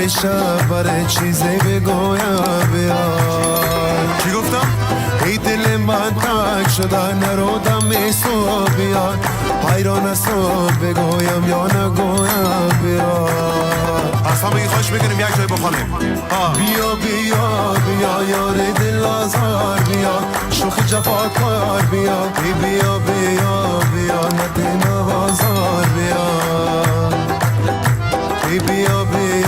شب برای چیزی بگویم بیار. چی گفتم؟ ای دل من تنگ شده نرو دم صبح بیار. حیران صبح بگویم یا نگویم بیار. اصلا بگی خواهش بگیریم یک جای بخوانیم. بیا بیا بیا یار دل آزار بیا. شوخ جفاکار بیا. ای بیا بیا بیا ندین بازار بیا. ای بیا بیا